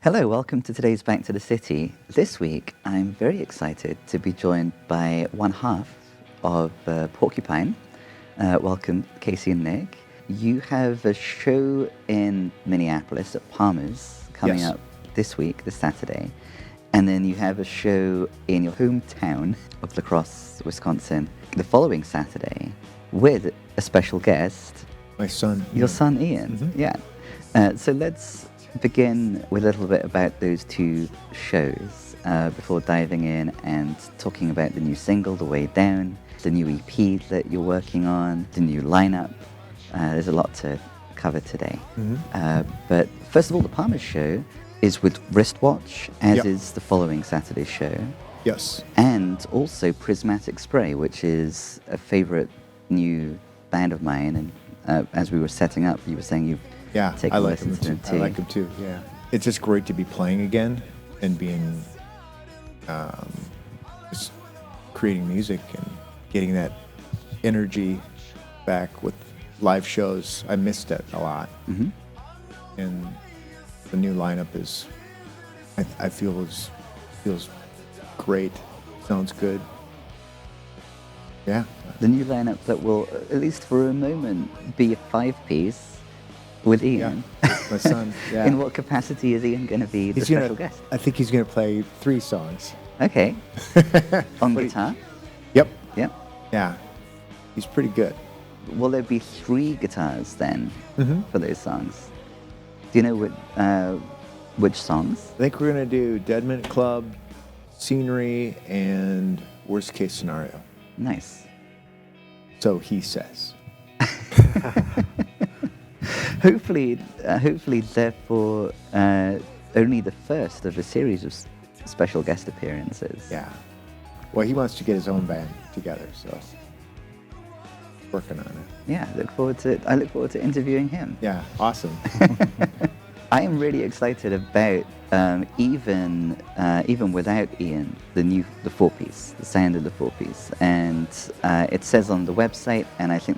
Hello, welcome to today's Back to the City. This week, I'm very excited to be joined by one half of Porcupine. Welcome, Casey and Nick. You have a show in Minneapolis at Palmer's coming up this week, this Saturday. And then you have a show in your hometown of La Crosse, Wisconsin, the following Saturday with a special guest. My son. Your son, Ian. Mm-hmm. Yeah. So let's begin with a little bit about those two shows before diving in and talking about the new single, The Way Down, the new EP that you're working on, the new lineup. There's a lot to cover today. Mm-hmm. But first of all, the Palmer's show is with Wristwatch, as Yep. is the following Saturday show. Yes. And also Prismatic Spray, which is a favorite new band of mine. And as we were setting up, you were saying you've taken I a like listen him to them too. too. I like him too. Yeah. It's just great to be playing again and being, just creating music and getting that energy back with live shows. I missed it a lot, and the new lineup is, I feel feels great. Sounds good. Yeah. The new lineup that will, at least for a moment, be a five-piece with Ian. Yeah. My son. Yeah. In what capacity is Ian going to be the special guest? I think he's gonna play 3 songs. Okay. On But guitar? Yep. Yep. Yeah. He's pretty good. Will there be 3 guitars then Mm-hmm. for those songs? Do you know which songs? I think we're gonna do Dead Minute Club, Scenery, and Worst Case Scenario. Nice. So he says. Hopefully, therefore, only the first of a series of special guest appearances. Yeah. Well, he wants to get his own band together, so working on it. Yeah, I look forward to interviewing him. Yeah. Awesome. I am really excited about even without Ian, the 4-piece, the sound of the 4-piece, and it says on the website, and I think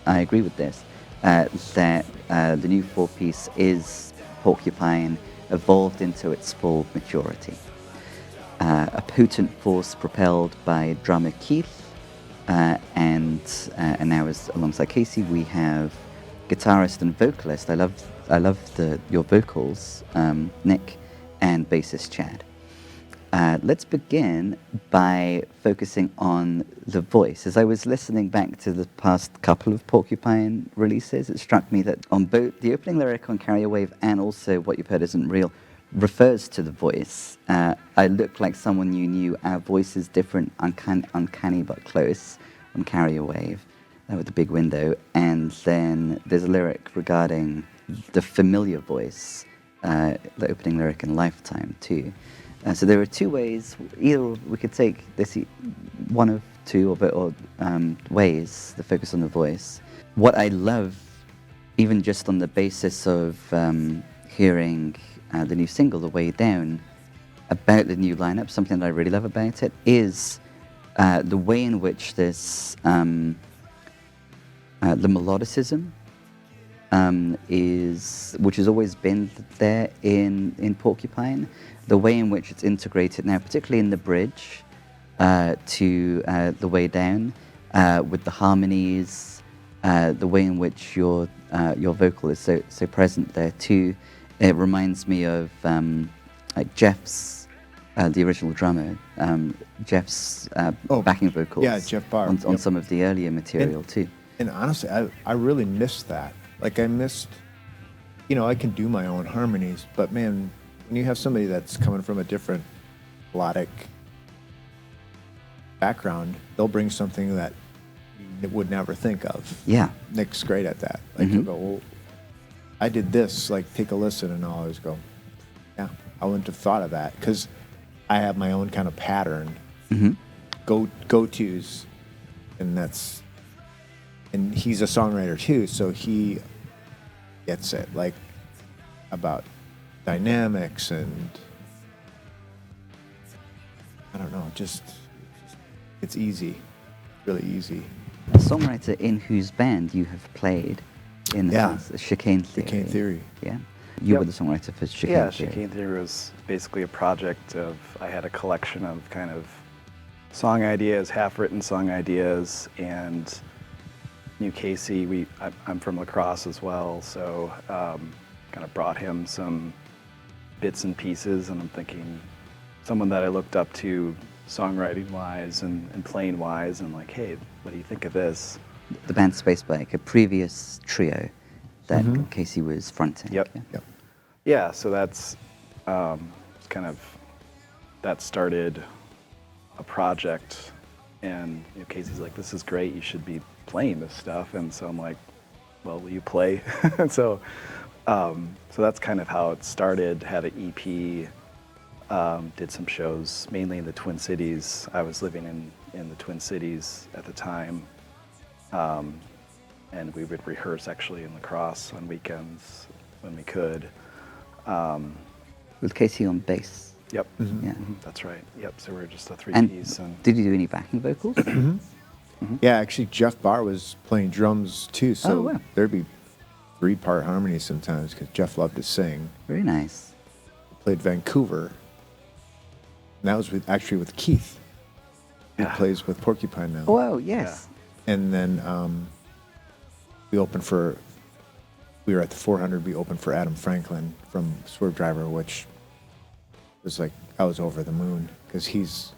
I agree with this, that the new 4-piece is Porcupine evolved into its full maturity. A potent force propelled by drummer Keith, and now alongside Casey we have guitarist and vocalist. I love your vocals, Nick, and bassist Chad. Let's begin by focusing on the voice. As I was listening back to the past couple of Porcupine releases, it struck me that on both the opening lyric on Carry a Wave and also What You've Heard Isn't Real refers to the voice. I look like someone you knew. Our voice is different, uncanny but close on Carry a Wave with the big window. And then there's a lyric regarding the familiar voice, the opening lyric in Lifetime too. So there are 2 ways. Either we could take this one of 2 ways, the focus on the voice. What I love, even just on the basis of hearing the new single, The Way Down, about the new lineup, something that I really love about it is the way in which this, the melodicism which has always been there in Porcupine, the way in which it's integrated now, particularly in the bridge to The Way Down, with the harmonies, the way in which your vocal is so present there too. It reminds me of like Jeff's, the original drummer, Jeff's backing vocals. Yeah, Jeff Barr. On some of the earlier material too. And honestly, I really missed that. Like I missed, I can do my own harmonies, but man, when you have somebody that's coming from a different melodic background, they'll bring something that you would never think of. Yeah. Nick's great at that. Like he'll go, well, I did this, like take a listen, and I'll always go, yeah, I wouldn't have thought of that, because I have my own kind of pattern, go-tos, and he's a songwriter too, so he gets it, like about dynamics and I don't know, just it's easy, really easy. A songwriter in whose band you have played in the past, Chicane Theory. Chicane Theory. Yeah. You Yep. were the songwriter for Chicane Yeah, Theory. Chicane Theory was basically a project of, I had a collection of kind of song ideas, half-written song ideas, and knew Casey. I'm from La Crosse as well, so kind of brought him some bits and pieces, and I'm thinking someone that I looked up to songwriting-wise and playing-wise, and I'm like, hey, what do you think of this? The band Spacebike, a previous trio that Casey was fronting. Yep. Yeah. Yep. Yeah, so that's kind of, that started a project, and Casey's like, this is great, you should be playing this stuff, and so I'm like, well, will you play? And so that's kind of how it started. Had an EP, did some shows, mainly in the Twin Cities. I was living in the Twin Cities at the time, and we would rehearse actually in La Crosse on weekends when we could. With Casey on bass. Yep. Yeah. That's right. Yep. So we're just a And three-piece. And did you do any backing vocals? Yeah, actually, Jeff Barr was playing drums too, so Oh, wow. there'd be 3-part harmonies sometimes because Jeff loved to sing. Very nice. He played Vancouver, and that was actually with Keith. He Yeah. plays with Porcupine now. Oh, yes. And then we were at the 400. We opened for Adam Franklin from Swerve Driver, which was like, I was over the moon because he's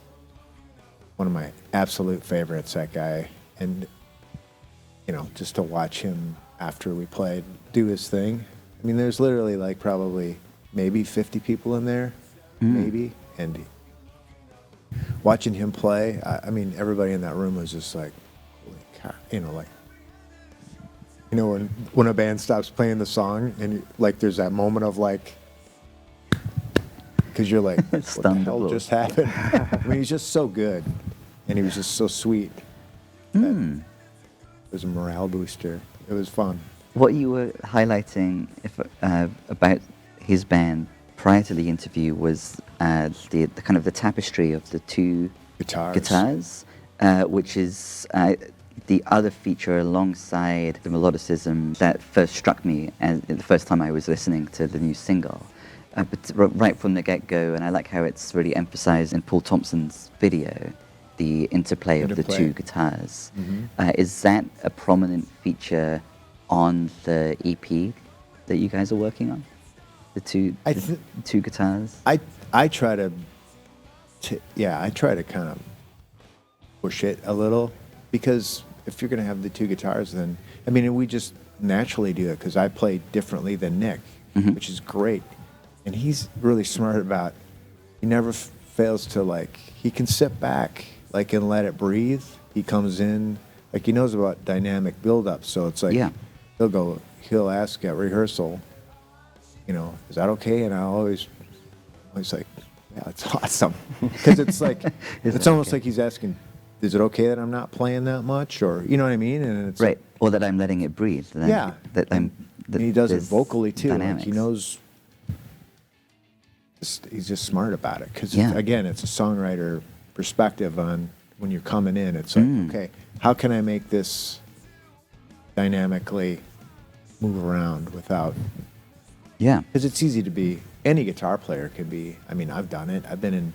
one of my absolute favorites, that guy. And, just to watch him after we played do his thing. I mean, there's literally like probably maybe 50 people in there, maybe. And watching him play, I mean, everybody in that room was just like, holy cow, when a band stops playing the song and there's that moment of like, because you're like, what the Stunned hell look. just happened? I mean, he's just so good, and he was just so sweet. It was a morale booster. It was fun. What you were highlighting about his band prior to the interview was the kind of the tapestry of the two guitars, which is the other feature alongside the melodicism that first struck me and the first time I was listening to the new single. But right from the get-go, and I like how it's really emphasized in Paul Thompson's video, the interplay of the two guitars. Is that a prominent feature on the EP that you guys are working on? The two guitars? I try to kind of push it a little, because if you're going to have the two guitars, then, I mean, and we just naturally do it because I play differently than Nick, which is great. And he's really smart about, he never fails to he can sit back, and let it breathe. He comes in, he knows about dynamic build-up. So it's he'll ask at rehearsal, is that okay? And I always like, yeah, that's awesome. Because it's it's almost like he's asking, is it okay that I'm not playing that much? Or, you know what I mean? And it's Right, or that I'm letting it breathe. yeah. And he does it vocally too. Dynamics. He knows, he's just smart about it. Because, again, it's a songwriter perspective on when you're coming in. It's like, okay, how can I make this dynamically move around without... Yeah. Because it's easy to be, any guitar player can be, I mean, I've done it. I've been in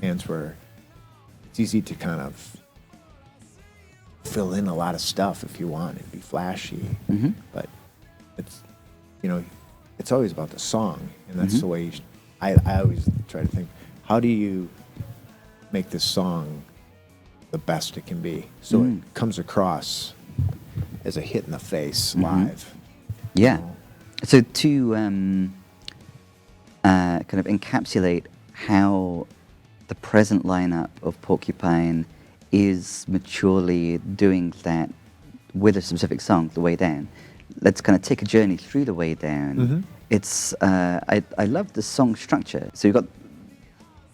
bands where it's easy to kind of fill in a lot of stuff if you want. It'd be flashy. But it's, it's always about the song. And that's the way I always try to think, how do you make this song the best it can be? So it comes across as a hit in the face live. Yeah. So to kind of encapsulate how the present lineup of Porcupine is maturely doing that with a specific song, The Way Down, let's kind of take a journey through The Way Down. It's I love the song structure. So you've got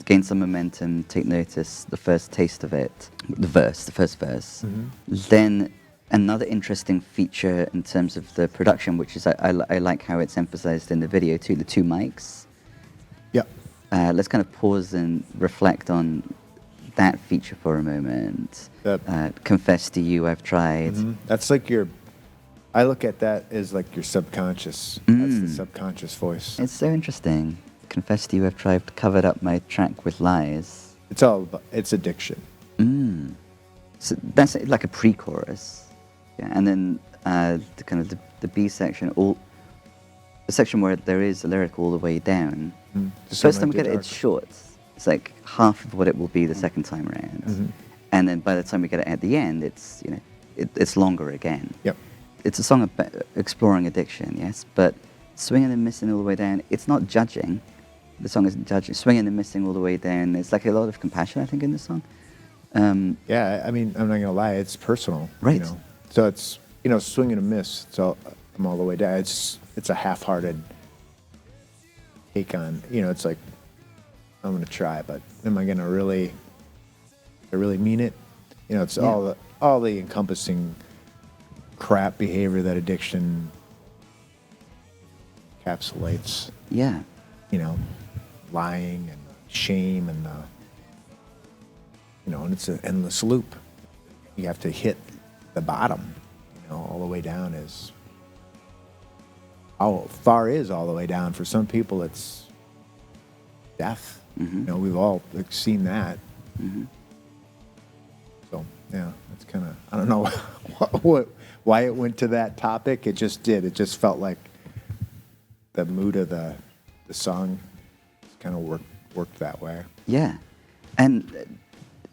Gain Some Momentum, Take Notice, the first taste of it, the first verse. Then another interesting feature in terms of the production, which is I like how it's emphasized in the video too, the two mics. Yep. Let's kind of pause and reflect on that feature for a moment. Confess to You, I've tried. That's like your I look at that as like your subconscious. That's the subconscious voice. It's so interesting. Confess to you, I've tried to cover up my track with lies. It's all about, it's addiction. So that's like a pre-chorus, yeah. And then the kind of the B section, the section where there is a lyric all the way down. The first time we get it, it's short. It's like half of what it will be the second time around. And then by the time we get it at the end, it's it's longer again. Yep. It's a song about exploring addiction, yes, but swinging and missing all the way down, it's not judging. The song isn't judging. Swinging and missing all the way down, there's like a lot of compassion, I think, in the song. Yeah, I mean, I'm not gonna lie, it's personal. Right. You know? So it's, swing and a miss. So I'm all the way down. It's a half-hearted take on. It's like I'm gonna try, but am I gonna really mean it? It's all the encompassing crap behavior that addiction encapsulates. Yeah. Lying and shame and and it's an endless loop. You have to hit the bottom, all the way down is how far is all the way down. For some people, it's death. We've all seen that. So yeah, it's kind of, I don't know why it went to that topic. It just did. It just felt like the mood of the song kind of worked that way. Yeah, and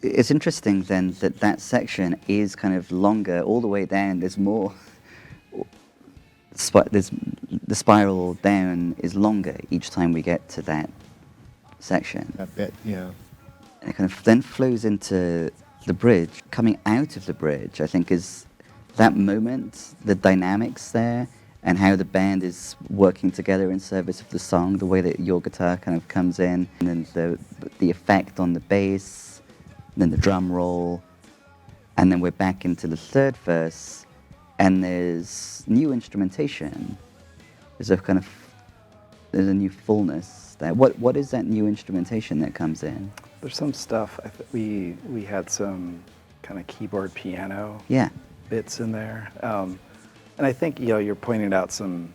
it's interesting then that section is kind of longer all the way down. There's more. The spiral down is longer each time we get to that section. That bit, yeah. And it kind of then flows into the bridge. Coming out of the bridge, I think, is that moment, the dynamics there, and how the band is working together in service of the song, the way that your guitar kind of comes in, and then the effect on the bass, then the drum roll, and then we're back into the third verse, and there's new instrumentation. There's a new fullness there. What is that new instrumentation that comes in? There's some stuff. We had some kind of keyboard piano bits in there. And I think, you're pointing out some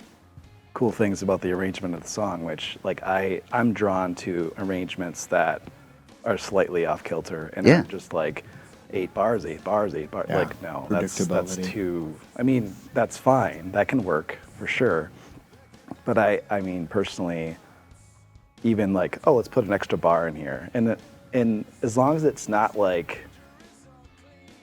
cool things about the arrangement of the song, which, like, I'm drawn to arrangements that are slightly off kilter and are just like 8 bars, 8 bars, 8 bars. Yeah. Like, no, that's too, I mean, that's fine. That can work for sure. But I mean, personally, even like, oh, let's put an extra bar in here. And as long as it's not like,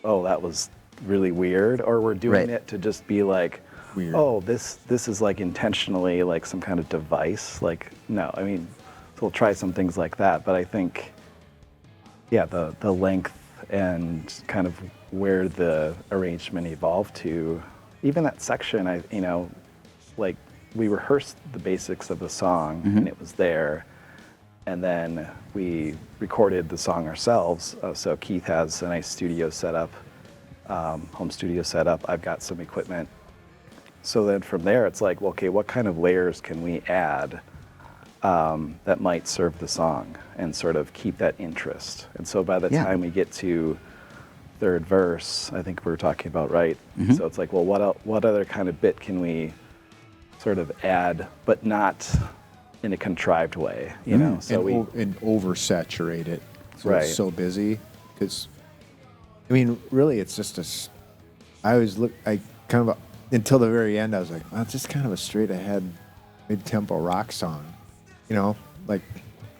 oh, that was really weird, or we're doing it to just be like, weird. Oh, this is like intentionally like some kind of device. Like, no, I mean, so we'll try some things like that. But I think, the length and kind of where the arrangement evolved to, even that section, like we rehearsed the basics of the song and it was there. And then we recorded the song ourselves. So Keith has a nice studio set up. Home studio setup. I've got some equipment. So then from there, it's like, well, okay, what kind of layers can we add that might serve the song and sort of keep that interest? And so by the time we get to third verse, I think we're talking about So it's like, well, what other kind of bit can we sort of add, but not in a contrived way, So and oversaturate it. So it's so busy because. I mean, really, it's just until the very end, I was like, well, it's just kind of a straight ahead mid-tempo rock song, like,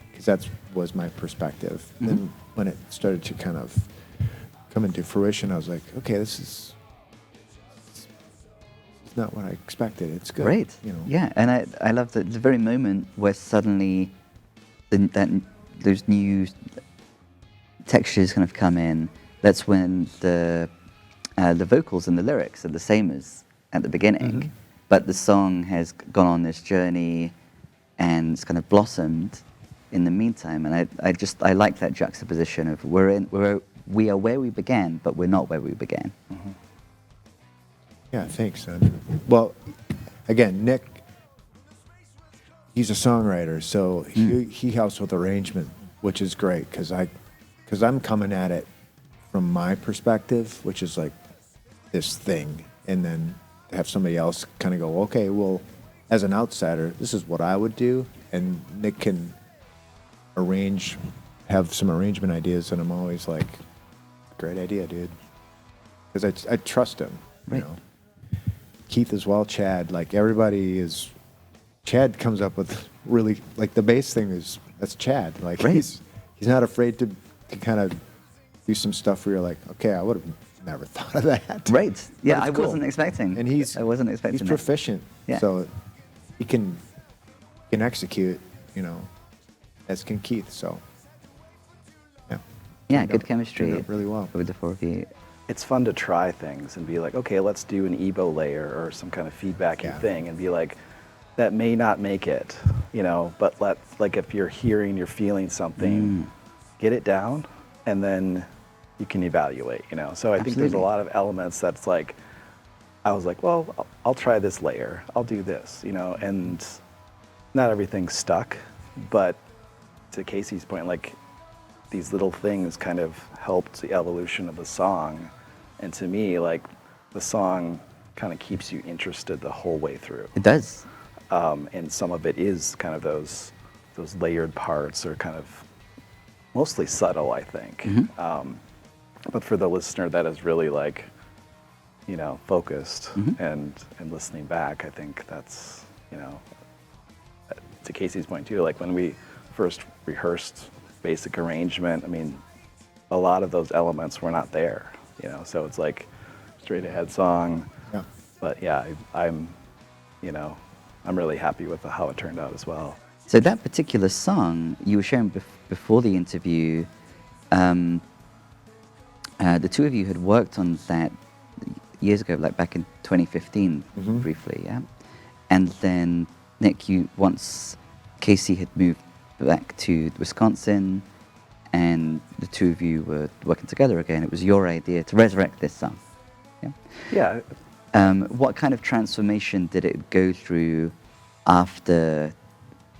because that was my perspective. Then when it started to kind of come into fruition, I was like, okay, this is not what I expected. It's good. Great. Yeah, and I love the very moment where suddenly those new textures kind of come in. That's when the vocals and the lyrics are the same as at the beginning, but the song has gone on this journey and it's kind of blossomed in the meantime. And I like that juxtaposition of we are where we began, but we're not where we began. Yeah, thanks, son. Well, again, Nick, he's a songwriter, so he helps with arrangement, which is great because I'm coming at it from my perspective, which is like this thing, and then have somebody else kind of go, okay, well, as an outsider, this is what I would do, and Nick can have some arrangement ideas, and I'm always like, great idea, dude, because I trust him, Right. you know. Keith as well, Chad, like everybody is. Chad comes up with really like the bass thing that's Chad, like Right. he's not afraid to kind of do some stuff where you're like, okay, I would have never thought of that. Right. Yeah, But I it's cool. wasn't expecting. And I wasn't expecting. he's that. proficient, Yeah. so he can execute, you know, as can Keith. So yeah, Yeah, Turned good out- chemistry. turned out really well. with the four of you. It's fun to try things and be like, okay, let's do an EBO layer or some kind of feedbacky Yeah. thing, and be like, that may not make it, you know, but like if you're hearing, you're feeling something, get it down, and then you can evaluate, you know. So I think there's a Absolutely. lot of elements that's like, I was like, well, I'll try this layer, I'll do this, you know, and not everything's stuck, but to Casey's point, like these little things kind of helped the evolution of the song, and to me, like the song kind of keeps you interested the whole way through. It does. And some of it is kind of those layered parts are kind of mostly subtle, I think. But for the listener that is really like, you know, focused and listening back, I think that's, you know, to Casey's point too, like when we first rehearsed basic arrangement, I mean, a lot of those elements were not there, you know, so it's like straight ahead song. Yeah. But yeah, I'm, you know, I'm really happy with how it turned out as well. So that particular song you were sharing before the interview, the two of you had worked on that years ago, like back in 2015, briefly, yeah. And then Nick, once Casey had moved back to Wisconsin, and the two of you were working together again, it was your idea to resurrect this song. Yeah. Yeah, What kind of transformation did it go through after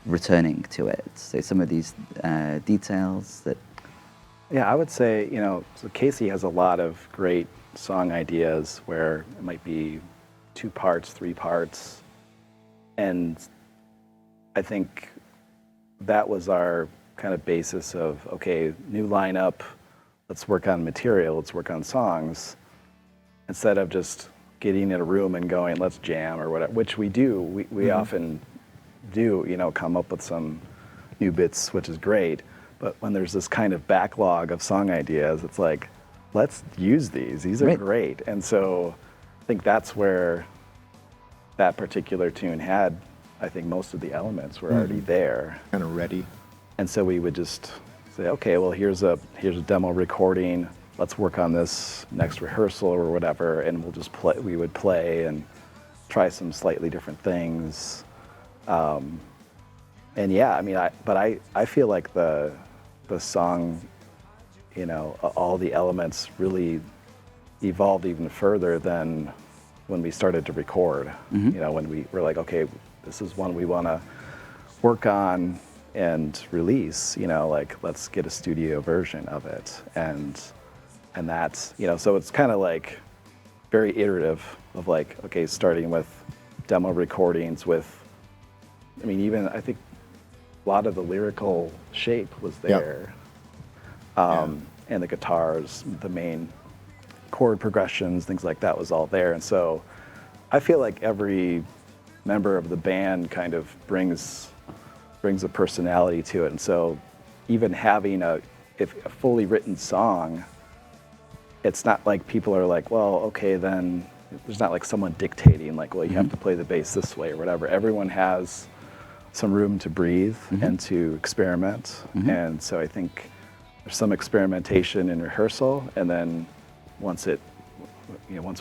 returning to it? So some of these details that. yeah, I would say, you know, so Casey has a lot of great song ideas where it might be 2 parts, 3 parts, and I think that was our kind of basis of, okay, new lineup, let's work on material, let's work on songs, instead of just getting in a room and going, let's jam or whatever, which we do. We often do, you know, come up with some new bits, which is great. But when there's this kind of backlog of song ideas, it's like, let's use these. These are Right. great. And so I think that's where that particular tune had, I think most of the elements were already there. Kind of ready. And so we would just say, okay, well, here's a demo recording. Let's work on this next rehearsal or whatever, and we'll just play. We would play and try some slightly different things. And yeah, I mean, I feel like the song, you know, all the elements really evolved even further than when we started to record. You know, when we were like, okay, this is one we want to work on and release, you know, like let's get a studio version of it. And that's, you know, so it's kind of like very iterative of like, okay, starting with demo recordings with, I mean, even I think a lot of the lyrical shape was there. And the guitars, the main chord progressions, things like that was all there. And so I feel like every member of the band kind of brings a personality to it. And so even having a fully written song, it's not like people are like, well, okay, then there's not like someone dictating like, well, you have to play the bass this way or whatever. Everyone has some room to breathe and to experiment. And so I think there's some experimentation in rehearsal, and then once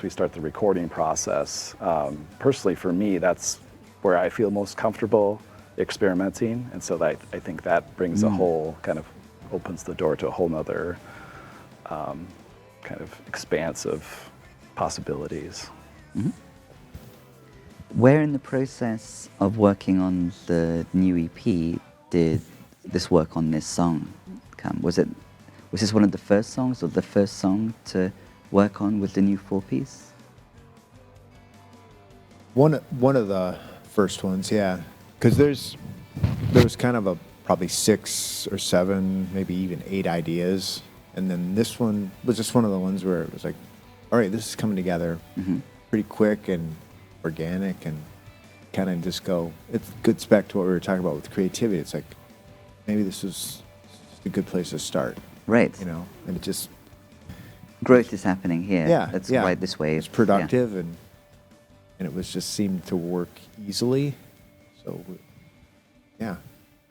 we start the recording process, personally for me, that's where I feel most comfortable experimenting, and so that I think that brings a whole kind of opens the door to a whole nother kind of expanse of possibilities. Where in the process of working on the new EP did this work on this song come? Was this one of the first songs or the first song to work on with the new 4-piece? One of the first ones, yeah, because there was kind of a probably 6 or 7, maybe even 8 ideas, and then this one was just one of the ones where it was like, all right, this is coming together pretty quick and organic, and kind of just go. It gets back to what we were talking about with creativity. It's like maybe this is a good place to start, Right. you know, and it just Growth is happening here. yeah, Let's yeah. ride this wave. It's productive, and it was just seemed to work easily. So, yeah.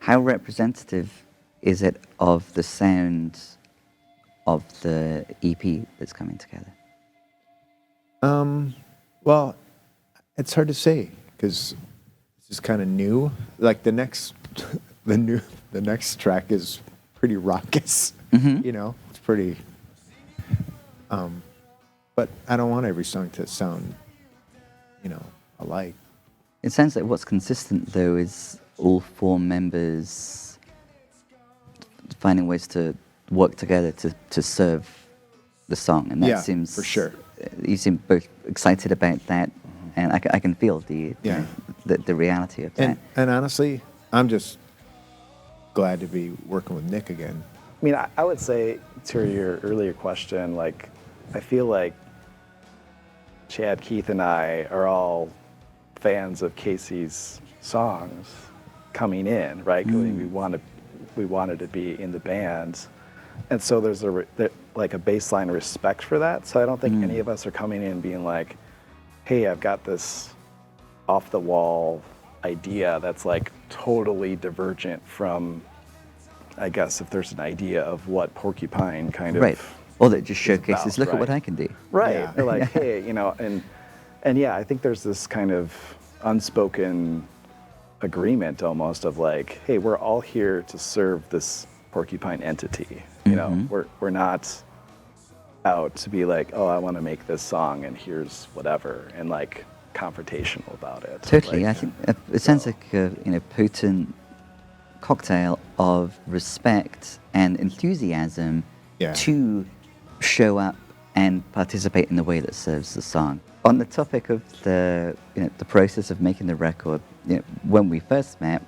How representative is it of the sound of the EP that's coming together? Well, it's hard to say because this is kind of new. Like the next, the next track is pretty raucous. You know, it's pretty. But I don't want every song to sound, you know, alike. It sounds like what's consistent, though, is all 4 members finding ways to work together to serve the song, and that Yeah, seems for sure. You seem both excited about that, and I can feel Yeah. the reality of that. And honestly, I'm just glad to be working with Nick again. I mean, I would say to your earlier question, like, I feel like Chad, Keith, and I are all fans of Casey's songs coming in, right? We wanted to be in the band, and so there's like a baseline of respect for that. So I don't think any of us are coming in being like, "Hey, I've got this off the wall idea that's like totally divergent from." I guess if there's an idea of what Porcupine kind of Right. Or that just showcases, about, look at right. what I can do. right. Yeah. They're like, hey, you know, and yeah, I think there's this kind of unspoken agreement almost of like, hey, we're all here to serve this Porcupine entity. You know, we're not out to be like, oh, I want to make this song and here's whatever, and like confrontational about it. Totally. Like, I think it sounds like a potent cocktail of respect and enthusiasm Yeah. to show up and participate in the way that serves the song. On the topic of the the process of making the record, when we first met,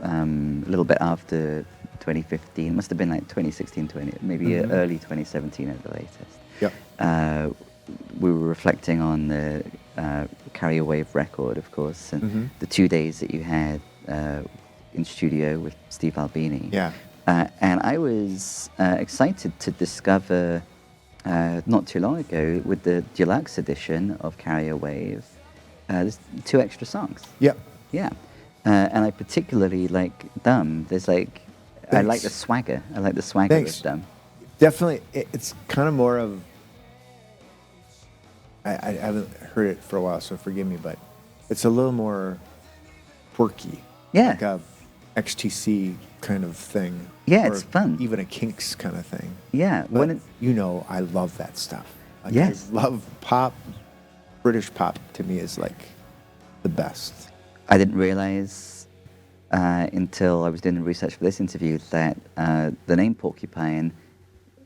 a little bit after 2015, it must have been like 2016, maybe early 2017 at the latest. Yep. We were reflecting on the Carry a Wave record, of course, and the 2 days that you had in studio with Steve Albini. Yeah. And I was excited to discover not too long ago with the deluxe edition of Carry a Wave, there's 2 extra songs. Yep. Yeah. And I particularly like Dumb. There's like, I like Thanks. the swagger. I like the swagger Thanks. of Dumb. Definitely, it's kind of more of. I haven't heard it for a while, so forgive me, but it's a little more quirky. Yeah. Like a XTC kind of thing. Yeah, or it's fun. Even a Kinks kind of thing. Yeah. But When it, you know, I love that stuff. Like, Yes. I love pop. British pop to me is like the best. I didn't realize until I was doing the research for this interview that the name Porcupine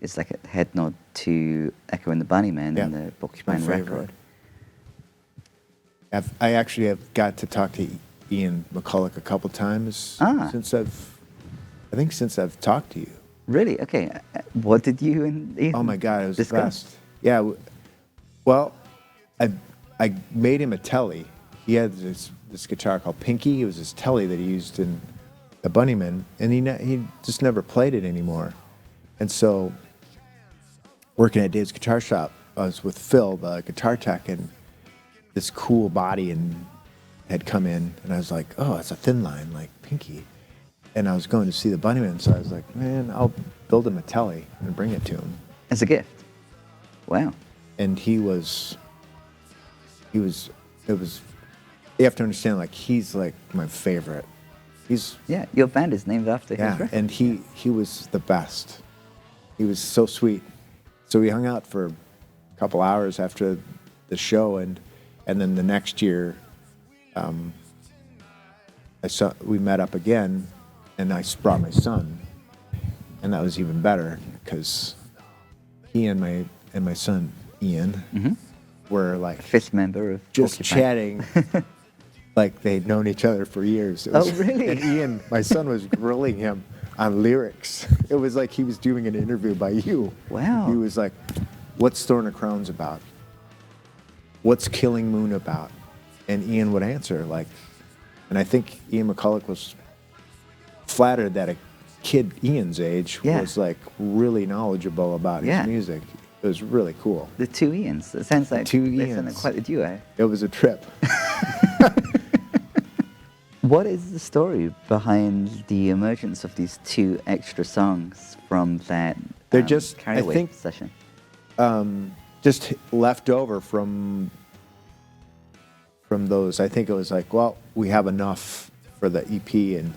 is like a head nod to Echo and the Bunnymen and the Porcupine My favorite. record. I actually have got to talk to Ian McCulloch a couple times since I've talked to you. Really? Okay. What did you and Ethan Oh my God, it was discuss? the best. Yeah. Well, I made him a telly. He had this guitar called Pinky. It was his telly that he used in the Bunnymen, and he just never played it anymore. And so, working at Dave's Guitar Shop, I was with Phil, the guitar tech, and this cool body had come in, and I was like, oh, it's a thin line like Pinky. And I was going to see the Bunnymen, so I was like, man, I'll build him a telly and bring it to him. As a gift. Wow. And it was, you have to understand, like, he's like my favorite. Yeah, your band is named after his Yeah, record. and he was the best. He was so sweet. So we hung out for a couple hours after the show, and then the next year, we met up again, and I brought my son, and that was even better because he and my son Ian were like Fifth member of just Porcupine. chatting like they'd known each other for years. It Oh, really? And Ian, my son, was grilling him on lyrics. It was like he was doing an interview by you. Wow. He was like, what's Thorn of Crowns about? What's Killing Moon about? And Ian would answer like, and I think Ian McCulloch was flattered that a kid Ian's age Yeah. was like really knowledgeable about Yeah. his music. It was really cool. The two Ians. It sounds like Two they sound Ians. quite a duo. It was a trip. What is the story behind the emergence of these two extra songs from that They're just, I Caraway think, session? just left over from those. I think it was like, well, we have enough for the EP, and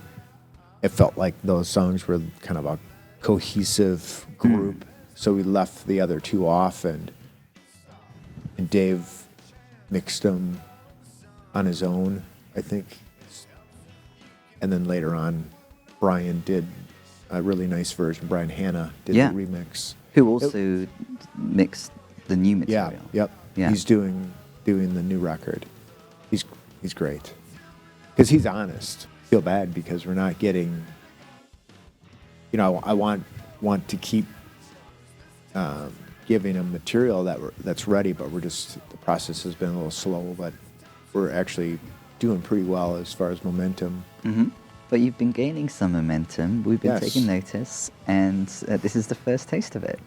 it felt like those songs were kind of a cohesive group. So we left the other two off, and Dave mixed them on his own, I think. And then later on, Brian did a really nice version. Brian Hanna did Yeah. the remix. Who also mixed the new Yeah, material. yep. Yeah. He's doing the new record. He's great because he's honest. Feel bad because we're not getting. You know, I want to keep giving him material that's ready, but the process has been a little slow, but we're actually doing pretty well as far as momentum. Hmm. But you've been gaining some momentum. We've been Yes. taking notice, and this is the first taste of it.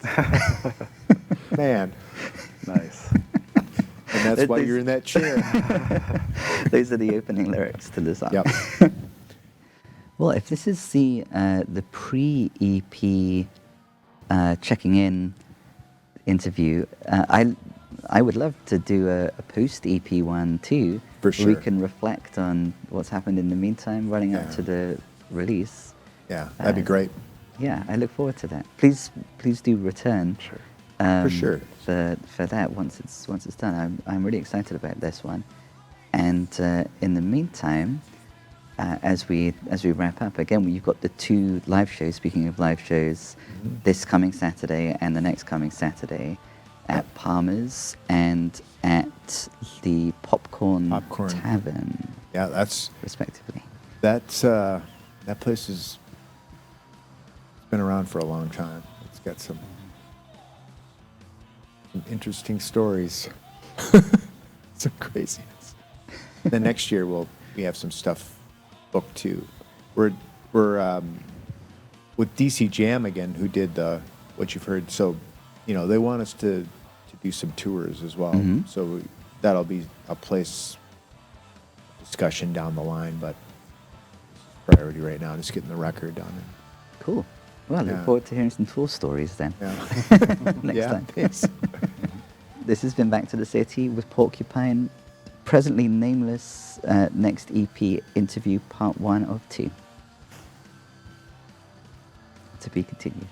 Man, Nice. and that's why There's- you're in that chair. Those are the opening lyrics to the song. Yep. Well, if this is the pre-EP checking in interview, I would love to do a post-EP one too. For where we sure. can reflect on what's happened in the meantime, running up Yeah. to the release. Yeah, that'd be great. Yeah, I look forward to that. Please do return. Sure. For sure. For that once it's done. I'm really excited about this one. And in the meantime, as we wrap up again, you've got the two live shows. Speaking of live shows, this coming Saturday and the next coming Saturday at Palmer's and at the Popcorn Tavern, Yeah, that's respectively. that place is been around for a long time. It's got some interesting stories, some craziness. Then next year we have some stuff booked too. We're with DC Jam again, who did what you've heard. So, you know, they want us to do some tours as well. Mhm. So that'll be a place discussion down the line, but priority right now is getting the record done. Cool. Well, I look Yeah. forward to hearing some tour stories then. Yeah. Next Yeah, time. thanks. This has been Back to the City with Porcupine, presently nameless. Next EP interview, part 1 of 2. To be continued.